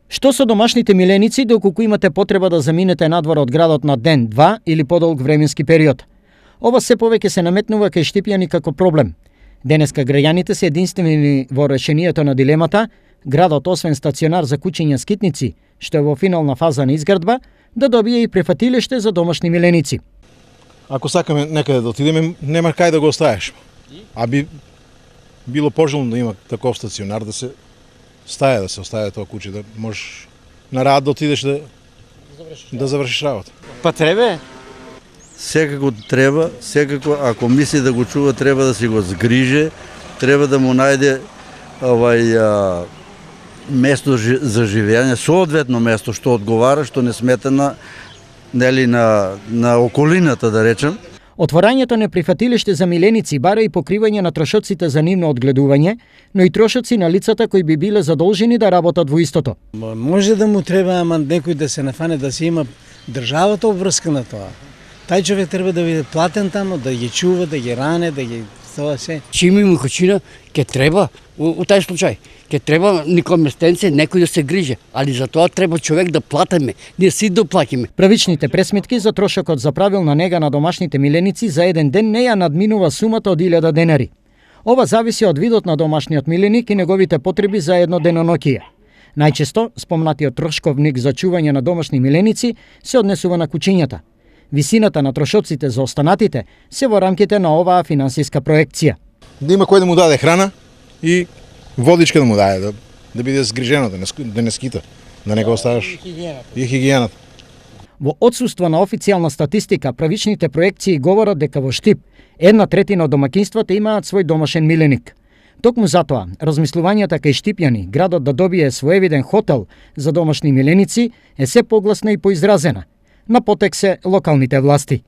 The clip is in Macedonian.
Што со домашните миленици доколку имате потреба да заминете надвор од градот на ден, два или подолг временски период? Ова се повеќе се наметнува кај Штипјани како проблем. Денеска граѓаните се единствени во решението на дилемата, градот освен стационар за куќиња скитници, што е во финална фаза на изградба, да добие и префатилиште за домашни миленици. Ако сакаме некаде да отидеме, нема кај да го оставиш. А би било пожелно да има таков стационар, да се остави тоа куќе, да можеш на рад да отидеш да завршиш работа. Па треба. Секако треба, ако мисли да го чува, треба да си го згриже, треба да му најде место за живење, соодветно место што одговара, што не смета на околината, да речем. Отворањето на прифатилиште за миленици бара и покривање на трошоците за нивно одгледување, но и трошоци на лицата кои би биле задолжени да работат во истото. Може да му треба, ама некој да се нафане, да се има државата обврска на тоа. Тај човек треба да биде платен тамо, да ги чува, да ги ране, да ги тоа се. Че имаме кучина, ке треба, у тај случај, ке треба никој местенце, некој да се грижи, али за тоа треба човек да платиме, ние си доплатиме. Правичните пресметки за трошокот за правилна нега на домашните миленици за еден ден не ја надминува сумата од 1000 денари. Ова зависи од видот на домашниот миленик и неговите потреби за едно деноноќие. Најчесто, спомнатиот трошковник за чување на домашни миленици се однесува на кучињата. Висината на трошоците за останатите се во рамките на оваа финансиска проекција. Да има кој да му даде храна и водичка да му даде, да биде згрижено, да не скита, да не го оставаш. И хигиената. Во отсуство на официјална статистика, правичните проекции говорат дека во Штип 1/3 од домаќинствата имаат свој домашен миленик. Токму затоа, размислувањата кај Штипјани, градот да добие своевиден хотел за домашни миленици, е се погласна и поизразена. На потек се локалните власти.